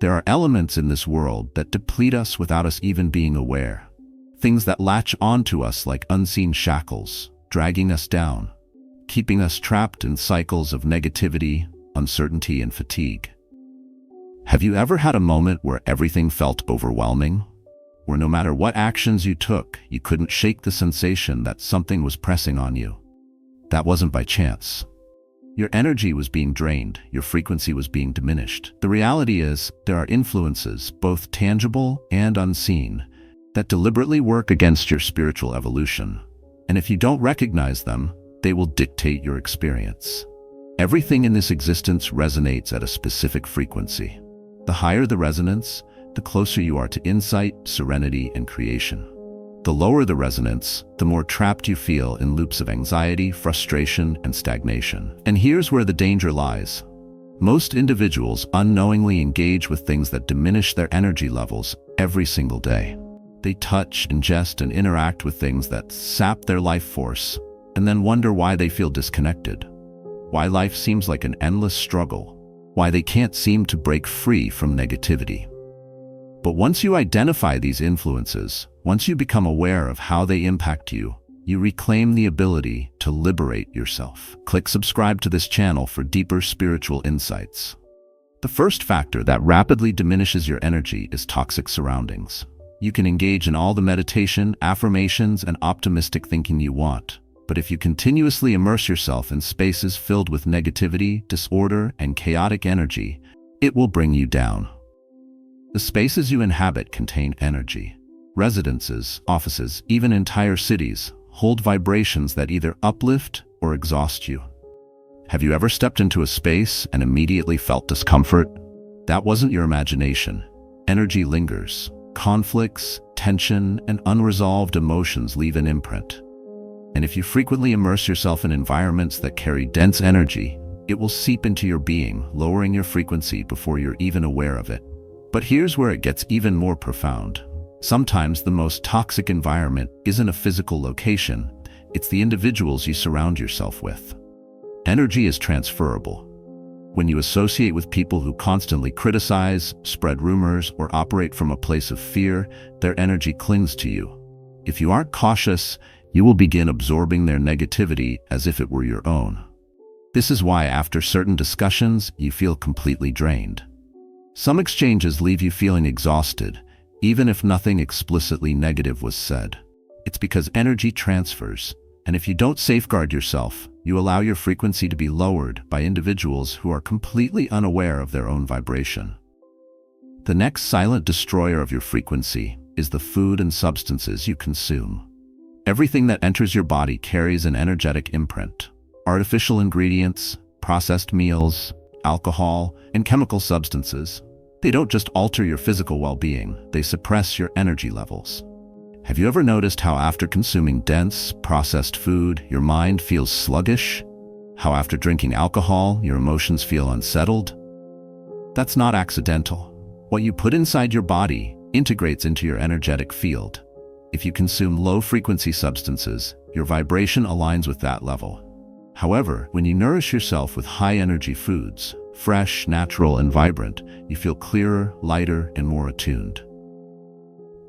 There are elements in this world that deplete us without us even being aware. Things that latch onto us like unseen shackles, dragging us down, keeping us trapped in cycles of negativity, uncertainty, and fatigue. Have you ever had a moment where everything felt overwhelming? Where no matter what actions you took, you couldn't shake the sensation that something was pressing on you? That wasn't by chance. Your energy was being drained, your frequency was being diminished. The reality is, there are influences, both tangible and unseen, that deliberately work against your spiritual evolution. And if you don't recognize them, they will dictate your experience. Everything in this existence resonates at a specific frequency. The higher the resonance, the closer you are to insight, serenity, and creation. The lower the resonance, the more trapped you feel in loops of anxiety, frustration, and stagnation. And here's where the danger lies. Most individuals unknowingly engage with things that diminish their energy levels every single day. They touch, ingest, and interact with things that sap their life force, and then wonder why they feel disconnected, why life seems like an endless struggle, why they can't seem to break free from negativity. But once you identify these influences, once you become aware of how they impact you, you reclaim the ability to liberate yourself. Click subscribe to this channel for deeper spiritual insights. The first factor that rapidly diminishes your energy is toxic surroundings. You can engage in all the meditation, affirmations, and optimistic thinking you want, but if you continuously immerse yourself in spaces filled with negativity, disorder, and chaotic energy, it will bring you down. The spaces you inhabit contain energy. Residences, offices, even entire cities hold vibrations that either uplift or exhaust you. Have you ever stepped into a space and immediately felt discomfort? That wasn't your imagination. Energy lingers. Conflicts, tension, and unresolved emotions leave an imprint. And if you frequently immerse yourself in environments that carry dense energy, it will seep into your being, lowering your frequency before you're even aware of it. But here's where it gets even more profound. Sometimes the most toxic environment isn't a physical location, it's the individuals you surround yourself with. Energy is transferable. When you associate with people who constantly criticize, spread rumors, or operate from a place of fear, their energy clings to you. If you aren't cautious, you will begin absorbing their negativity as if it were your own. This is why after certain discussions, you feel completely drained. Some exchanges leave you feeling exhausted, even if nothing explicitly negative was said. It's because energy transfers, and if you don't safeguard yourself, you allow your frequency to be lowered by individuals who are completely unaware of their own vibration. The next silent destroyer of your frequency is the food and substances you consume. Everything that enters your body carries an energetic imprint. Artificial ingredients, processed meals, alcohol, and chemical substances. They don't just alter your physical well-being, they suppress your energy levels. Have you ever noticed how after consuming dense, processed food, your mind feels sluggish? How after drinking alcohol, your emotions feel unsettled? That's not accidental. What you put inside your body integrates into your energetic field. If you consume low-frequency substances, your vibration aligns with that level. However, when you nourish yourself with high-energy foods, fresh, natural, and vibrant, you feel clearer, lighter, and more attuned.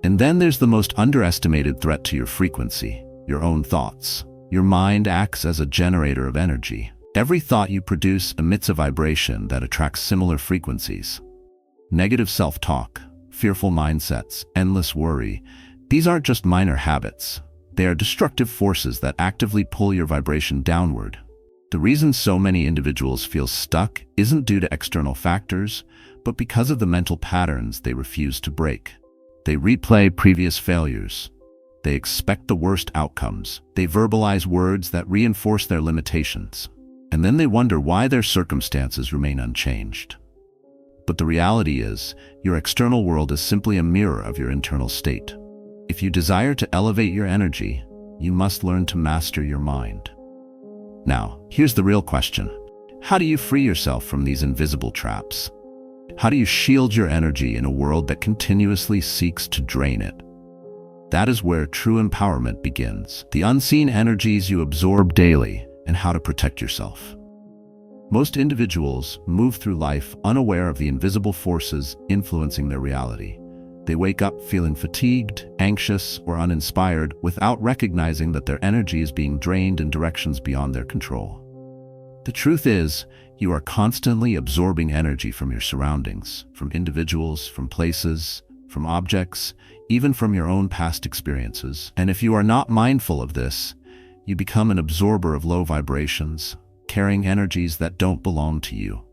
And then there's the most underestimated threat to your frequency, your own thoughts. Your mind acts as a generator of energy. Every thought you produce emits a vibration that attracts similar frequencies. Negative self-talk, fearful mindsets, endless worry, these aren't just minor habits. They are destructive forces that actively pull your vibration downward. The reason so many individuals feel stuck isn't due to external factors, but because of the mental patterns they refuse to break. They replay previous failures. They expect the worst outcomes. They verbalize words that reinforce their limitations. And then they wonder why their circumstances remain unchanged. But the reality is, your external world is simply a mirror of your internal state. If you desire to elevate your energy, you must learn to master your mind. Now, here's the real question. How do you free yourself from these invisible traps? How do you shield your energy in a world that continuously seeks to drain it? That is where true empowerment begins. The unseen energies you absorb daily and how to protect yourself. Most individuals move through life unaware of the invisible forces influencing their reality. They wake up feeling fatigued, anxious, or uninspired without recognizing that their energy is being drained in directions beyond their control. The truth is, you are constantly absorbing energy from your surroundings, from individuals, from places, from objects, even from your own past experiences. And if you are not mindful of this, you become an absorber of low vibrations, carrying energies that don't belong to you.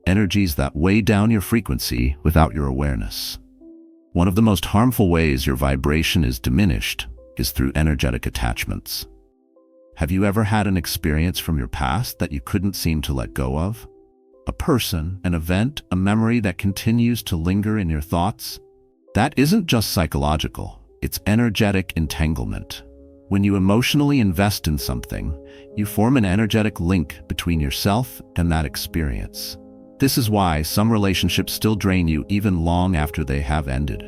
Energies that weigh down your frequency without your awareness. One of the most harmful ways your vibration is diminished is through energetic attachments. Have you ever had an experience from your past that you couldn't seem to let go of? A person, an event, a memory that continues to linger in your thoughts? That isn't just psychological, it's energetic entanglement. When you emotionally invest in something, you form an energetic link between yourself and that experience. This is why some relationships still drain you even long after they have ended.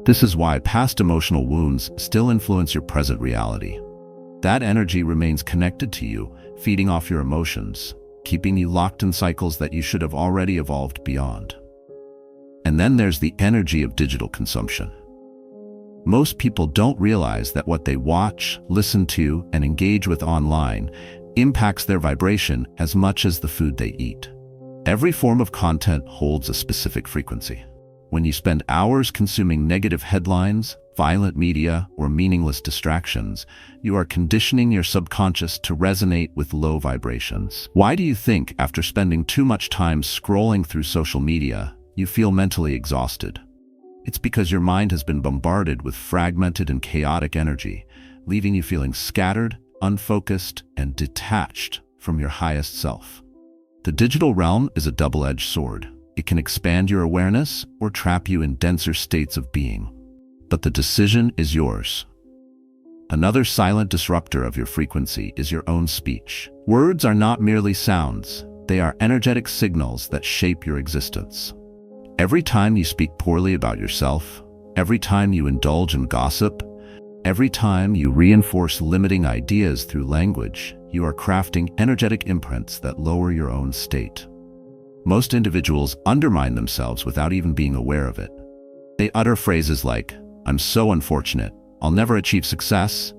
This is why past emotional wounds still influence your present reality. That energy remains connected to you, feeding off your emotions, keeping you locked in cycles that you should have already evolved beyond. And then there's the energy of digital consumption. Most people don't realize that what they watch, listen to, and engage with online impacts their vibration as much as the food they eat. Every form of content holds a specific frequency. When you spend hours consuming negative headlines, violent media, or meaningless distractions, you are conditioning your subconscious to resonate with low vibrations. Why do you think, after spending too much time scrolling through social media, you feel mentally exhausted? It's because your mind has been bombarded with fragmented and chaotic energy, leaving you feeling scattered, unfocused, and detached from your highest self. The digital realm is a double-edged sword. It can expand your awareness or trap you in denser states of being. But the decision is yours. Another silent disruptor of your frequency is your own speech. Words are not merely sounds. They are energetic signals that shape your existence. Every time you speak poorly about yourself, every time you indulge in gossip, every time you reinforce limiting ideas through language, you are crafting energetic imprints that lower your own state. Most individuals undermine themselves without even being aware of it. They utter phrases like, "I'm so unfortunate, I'll never achieve success,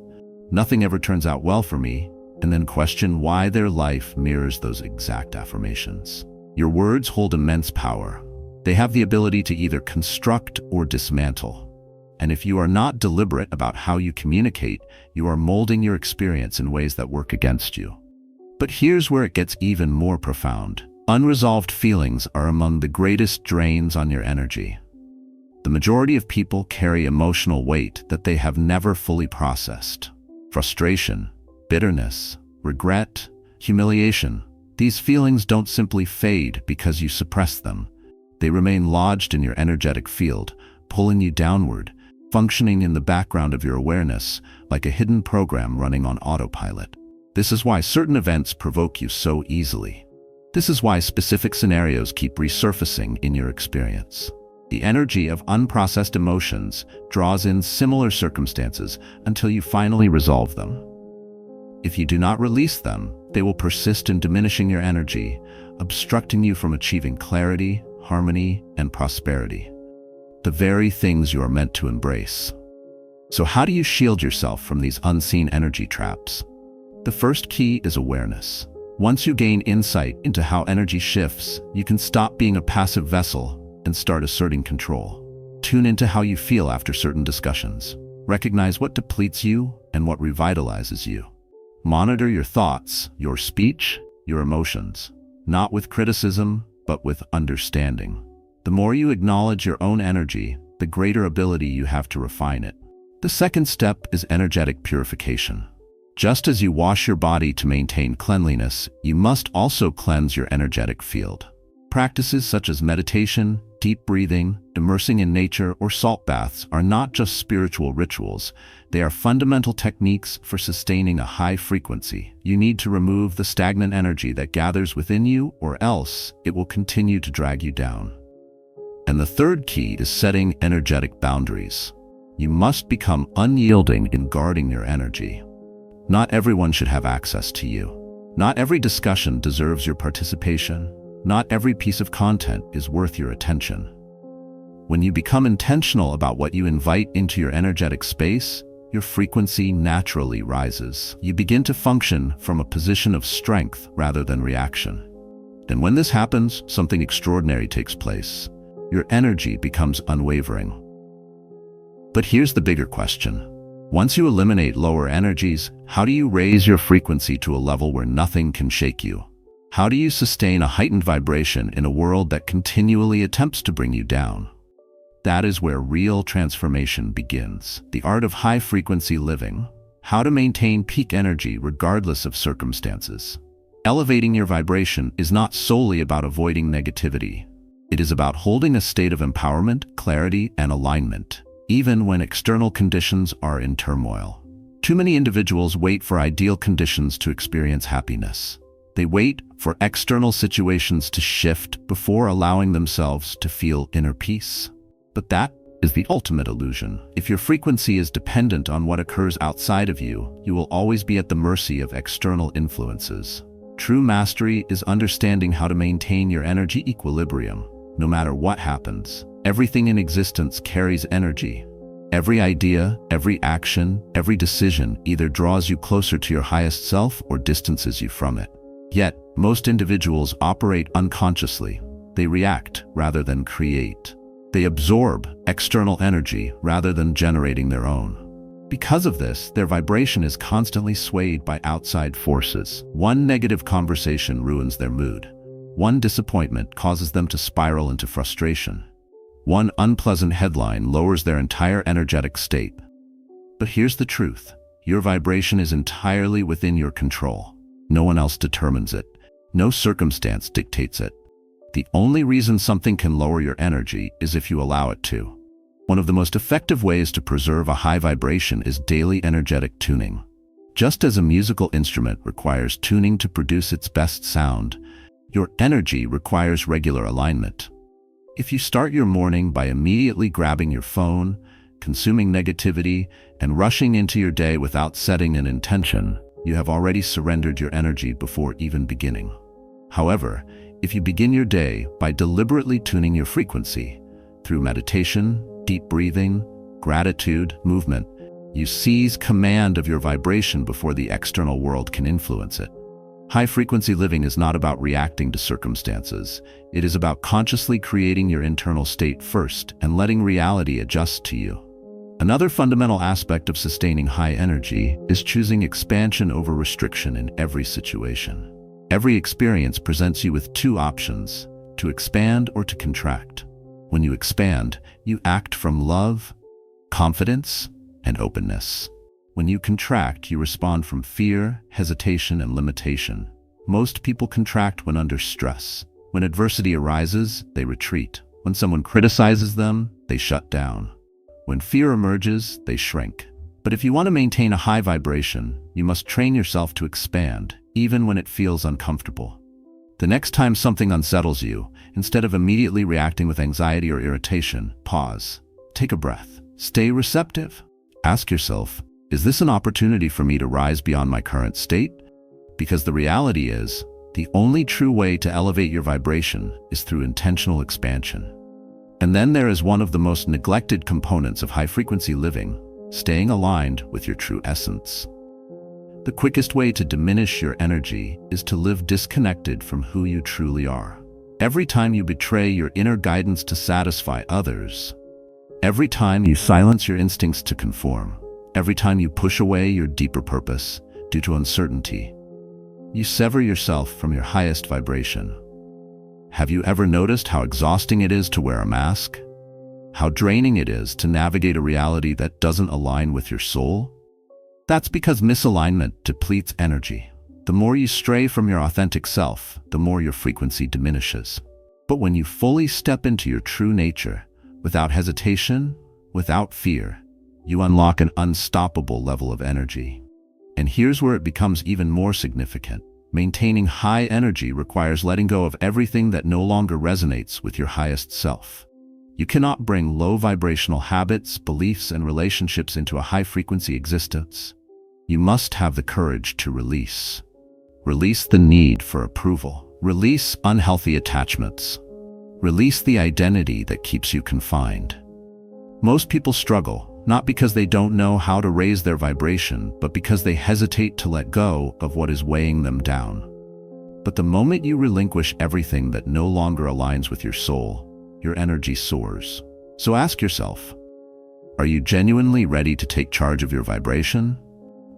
nothing ever turns out well for me," and then question why their life mirrors those exact affirmations. Your words hold immense power. They have the ability to either construct or dismantle. And if you are not deliberate about how you communicate, you are molding your experience in ways that work against you. But here's where it gets even more profound. Unresolved feelings are among the greatest drains on your energy. The majority of people carry emotional weight that they have never fully processed. Frustration, bitterness, regret, humiliation. These feelings don't simply fade because you suppress them. They remain lodged in your energetic field, pulling you downward, functioning in the background of your awareness like a hidden program running on autopilot. This is why certain events provoke you so easily. This is why specific scenarios keep resurfacing in your experience. The energy of unprocessed emotions draws in similar circumstances until you finally resolve them. If you do not release them, they will persist in diminishing your energy, obstructing you from achieving clarity, harmony, and prosperity. The very things you are meant to embrace. So how do you shield yourself from these unseen energy traps? The first key is awareness. Once you gain insight into how energy shifts, you can stop being a passive vessel and start asserting control. Tune into how you feel after certain discussions. Recognize what depletes you and what revitalizes you. Monitor your thoughts, your speech, your emotions, not with criticism, but with understanding. The more you acknowledge your own energy, the greater ability you have to refine it. The second step is energetic purification. Just as you wash your body to maintain cleanliness, you must also cleanse your energetic field. Practices such as meditation, deep breathing, immersing in nature, or salt baths are not just spiritual rituals. They are fundamental techniques for sustaining a high frequency. You need to remove the stagnant energy that gathers within you, or else it will continue to drag you down. And the third key is setting energetic boundaries. You must become unyielding in guarding your energy. Not everyone should have access to you. Not every discussion deserves your participation. Not every piece of content is worth your attention. When you become intentional about what you invite into your energetic space, your frequency naturally rises. You begin to function from a position of strength rather than reaction. And when this happens, something extraordinary takes place. Your energy becomes unwavering. But here's the bigger question. Once you eliminate lower energies, how do you raise your frequency to a level where nothing can shake you? How do you sustain a heightened vibration in a world that continually attempts to bring you down? That is where real transformation begins. The art of high-frequency living. How to maintain peak energy regardless of circumstances. Elevating your vibration is not solely about avoiding negativity. It is about holding a state of empowerment, clarity, and alignment, even when external conditions are in turmoil. Too many individuals wait for ideal conditions to experience happiness. They wait for external situations to shift before allowing themselves to feel inner peace. But that is the ultimate illusion. If your frequency is dependent on what occurs outside of you, you will always be at the mercy of external influences. True mastery is understanding how to maintain your energy equilibrium. No matter what happens, everything in existence carries energy. Every idea, every action, every decision either draws you closer to your highest self or distances you from it. Yet, most individuals operate unconsciously. They react rather than create. They absorb external energy rather than generating their own. Because of this, their vibration is constantly swayed by outside forces. One negative conversation ruins their mood. One disappointment causes them to spiral into frustration. One unpleasant headline lowers their entire energetic state. But here's the truth. Your vibration is entirely within your control. No one else determines it. No circumstance dictates it. The only reason something can lower your energy is if you allow it to. One of the most effective ways to preserve a high vibration is daily energetic tuning. Just as a musical instrument requires tuning to produce its best sound, your energy requires regular alignment. If you start your morning by immediately grabbing your phone, consuming negativity, and rushing into your day without setting an intention, you have already surrendered your energy before even beginning. However, if you begin your day by deliberately tuning your frequency through meditation, deep breathing, gratitude, movement, you seize command of your vibration before the external world can influence it. High-frequency living is not about reacting to circumstances. It is about consciously creating your internal state first and letting reality adjust to you. Another fundamental aspect of sustaining high energy is choosing expansion over restriction in every situation. Every experience presents you with two options: to expand or to contract. When you expand, you act from love, confidence, and openness. When you contract, you respond from fear, hesitation, and limitation. Most people contract when under stress. When adversity arises, they retreat. When someone criticizes them, they shut down. When fear emerges, they shrink. But if you want to maintain a high vibration, you must train yourself to expand, even when it feels uncomfortable. The next time something unsettles you, instead of immediately reacting with anxiety or irritation, pause. Take a breath. Stay receptive. Ask yourself, is this an opportunity for me to rise beyond my current state? Because the reality is, the only true way to elevate your vibration is through intentional expansion. And then there is one of the most neglected components of high-frequency living: staying aligned with your true essence. The quickest way to diminish your energy is to live disconnected from who you truly are. Every time you betray your inner guidance to satisfy others, every time you silence your instincts to conform, every time you push away your deeper purpose due to uncertainty, you sever yourself from your highest vibration. Have you ever noticed how exhausting it is to wear a mask? How draining it is to navigate a reality that doesn't align with your soul? That's because misalignment depletes energy. The more you stray from your authentic self, the more your frequency diminishes. But when you fully step into your true nature, without hesitation, without fear, you unlock an unstoppable level of energy. And here's where it becomes even more significant. Maintaining high energy requires letting go of everything that no longer resonates with your highest self. You cannot bring low vibrational habits, beliefs, and relationships into a high-frequency existence. You must have the courage to release. Release the need for approval. Release unhealthy attachments. Release the identity that keeps you confined. Most people struggle, not because they don't know how to raise their vibration, but because they hesitate to let go of what is weighing them down. But the moment you relinquish everything that no longer aligns with your soul, your energy soars. So ask yourself, are you genuinely ready to take charge of your vibration?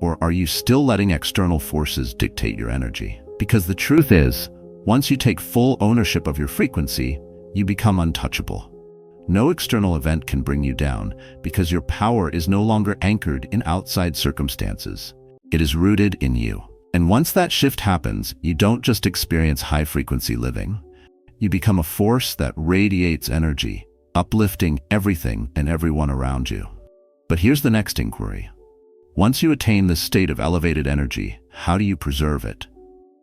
Or are you still letting external forces dictate your energy? Because the truth is, once you take full ownership of your frequency, you become untouchable. No external event can bring you down because your power is no longer anchored in outside circumstances. It is rooted in you. And once that shift happens, you don't just experience high-frequency living. You become a force that radiates energy, uplifting everything and everyone around you. But here's the next inquiry. Once you attain this state of elevated energy, how do you preserve it?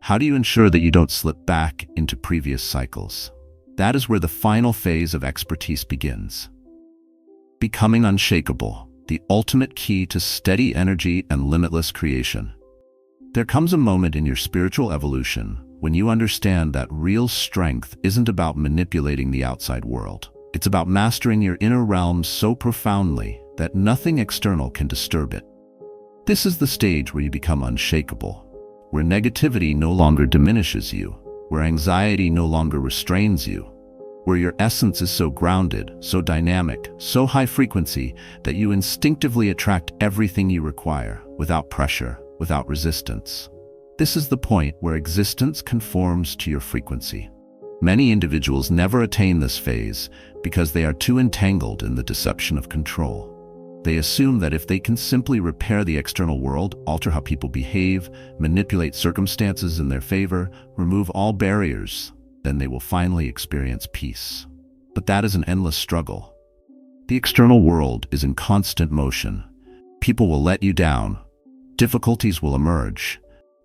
How do you ensure that you don't slip back into previous cycles? That is where the final phase of expertise begins. Becoming unshakable, the ultimate key to steady energy and limitless creation. There comes a moment in your spiritual evolution when you understand that real strength isn't about manipulating the outside world. It's about mastering your inner realm so profoundly that nothing external can disturb it. This is the stage where you become unshakable, where negativity no longer diminishes you, where anxiety no longer restrains you, where your essence is so grounded, so dynamic, so high frequency that you instinctively attract everything you require, without pressure, without resistance. This is the point where existence conforms to your frequency. Many individuals never attain this phase because they are too entangled in the deception of control. They assume that if they can simply repair the external world, alter how people behave, manipulate circumstances in their favor, remove all barriers, then they will finally experience peace. But that is an endless struggle. The external world is in constant motion. People will let you down. Difficulties will emerge.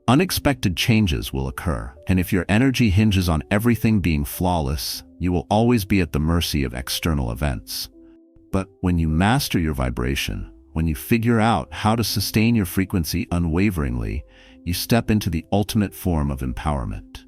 Unexpected changes will occur. And if your energy hinges on everything being flawless, you will always be at the mercy of external events. But when you master your vibration, when you figure out how to sustain your frequency unwaveringly, you step into the ultimate form of empowerment.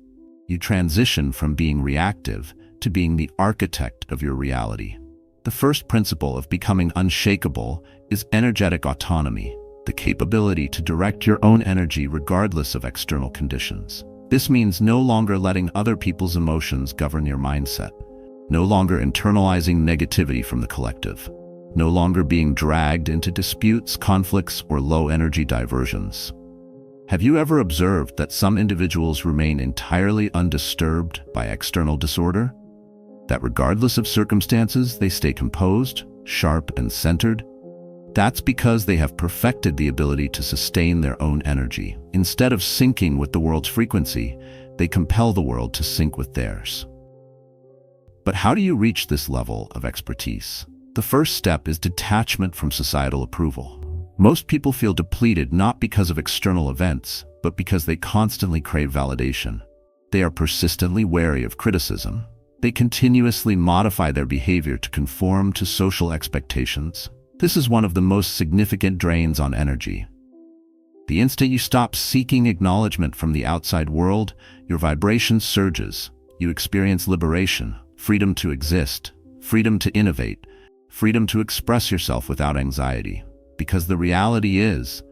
You transition from being reactive to being the architect of your reality. The first principle of becoming unshakable is energetic autonomy, the capability to direct your own energy regardless of external conditions. This means no longer letting other people's emotions govern your mindset. No longer internalizing negativity from the collective. No longer being dragged into disputes, conflicts, or low-energy diversions. Have you ever observed that some individuals remain entirely undisturbed by external disorder? That regardless of circumstances, they stay composed, sharp, and centered? That's because they have perfected the ability to sustain their own energy. Instead of syncing with the world's frequency, they compel the world to sync with theirs. But how do you reach this level of expertise? The first step is detachment from societal approval. Most people feel depleted not because of external events, but because they constantly crave validation. They are persistently wary of criticism. They continuously modify their behavior to conform to social expectations. This is one of the most significant drains on energy. The instant you stop seeking acknowledgement from the outside world, your vibration surges. You experience liberation. Freedom to exist, freedom to innovate, freedom to express yourself without anxiety. Because the reality is,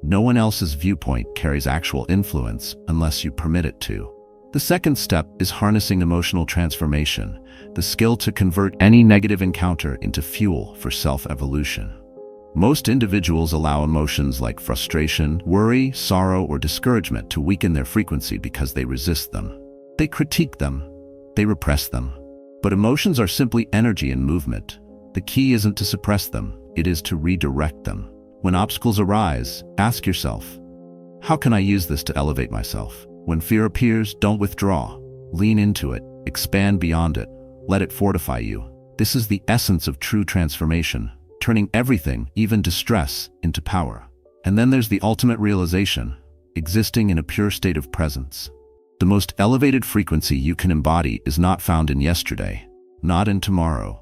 no one else's viewpoint carries actual influence unless you permit it to. The second step is harnessing emotional transformation, the skill to convert any negative encounter into fuel for self-evolution. Most individuals allow emotions like frustration, worry, sorrow, or discouragement to weaken their frequency because they resist them. They critique them. They repress them. But emotions are simply energy in movement. The key isn't to suppress them, it is to redirect them. When obstacles arise, ask yourself, how can I use this to elevate myself? When fear appears, don't withdraw. Lean into it, expand beyond it, let it fortify you. This is the essence of true transformation, turning everything, even distress, into power. And then there's the ultimate realization, existing in a pure state of presence. The most elevated frequency you can embody is not found in yesterday, not in tomorrow,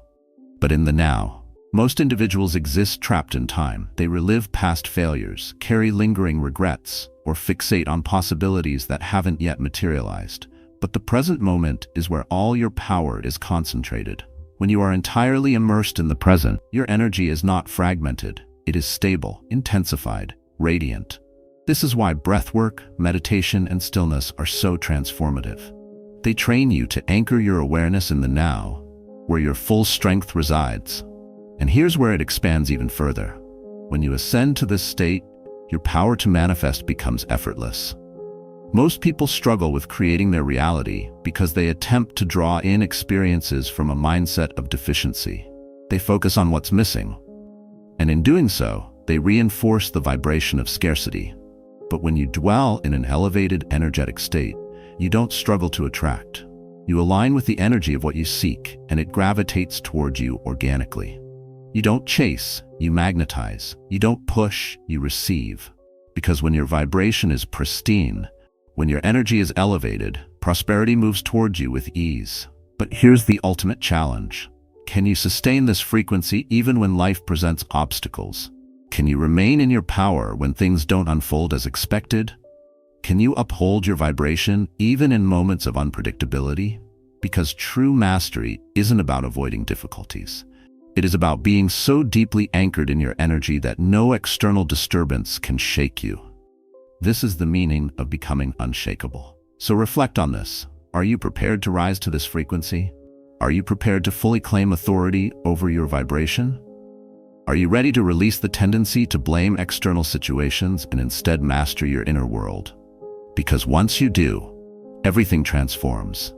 but in the now. Most individuals exist trapped in time. They relive past failures, carry lingering regrets, or fixate on possibilities that haven't yet materialized. But the present moment is where all your power is concentrated. When you are entirely immersed in the present, your energy is not fragmented. It is stable, intensified, radiant. This is why breathwork, meditation, and stillness are so transformative. They train you to anchor your awareness in the now, where your full strength resides. And here's where it expands even further. When you ascend to this state, your power to manifest becomes effortless. Most people struggle with creating their reality because they attempt to draw in experiences from a mindset of deficiency. They focus on what's missing, and in doing so, they reinforce the vibration of scarcity. But when you dwell in an elevated, energetic state, you don't struggle to attract. You align with the energy of what you seek, and it gravitates toward you organically. You don't chase, you magnetize. You don't push, you receive. Because when your vibration is pristine, when your energy is elevated, prosperity moves toward you with ease. But here's the ultimate challenge. Can you sustain this frequency even when life presents obstacles? Can you remain in your power when things don't unfold as expected? Can you uphold your vibration even in moments of unpredictability? Because true mastery isn't about avoiding difficulties. It is about being so deeply anchored in your energy that no external disturbance can shake you. This is the meaning of becoming unshakable. So reflect on this. Are you prepared to rise to this frequency? Are you prepared to fully claim authority over your vibration? Are you ready to release the tendency to blame external situations and instead master your inner world? Because once you do, everything transforms.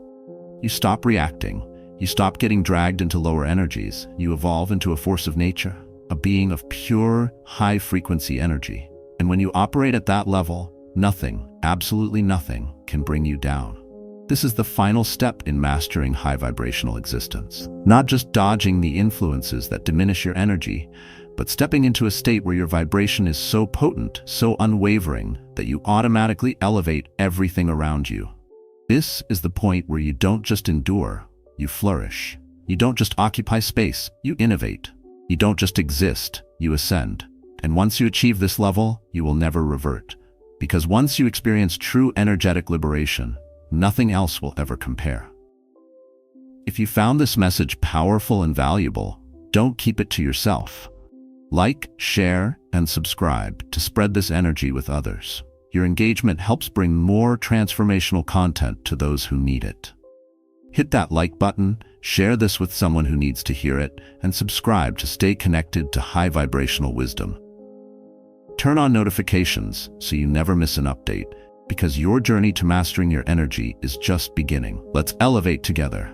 You stop reacting. You stop getting dragged into lower energies. You evolve into a force of nature, a being of pure, high-frequency energy. And when you operate at that level, nothing, absolutely nothing, can bring you down. This is the final step in mastering high vibrational existence. Not just dodging the influences that diminish your energy, but stepping into a state where your vibration is so potent, so unwavering, that you automatically elevate everything around you. This is the point where you don't just endure, you flourish. You don't just occupy space, you innovate. You don't just exist, you ascend. And once you achieve this level, you will never revert. Because once you experience true energetic liberation, nothing else will ever compare. If you found this message powerful and valuable, don't keep it to yourself. Like, share, and subscribe to spread this energy with others. Your engagement helps bring more transformational content to those who need it. Hit that like button, share this with someone who needs to hear it, and subscribe to stay connected to high vibrational wisdom. Turn on notifications so you never miss an update, because your journey to mastering your energy is just beginning. Let's elevate together.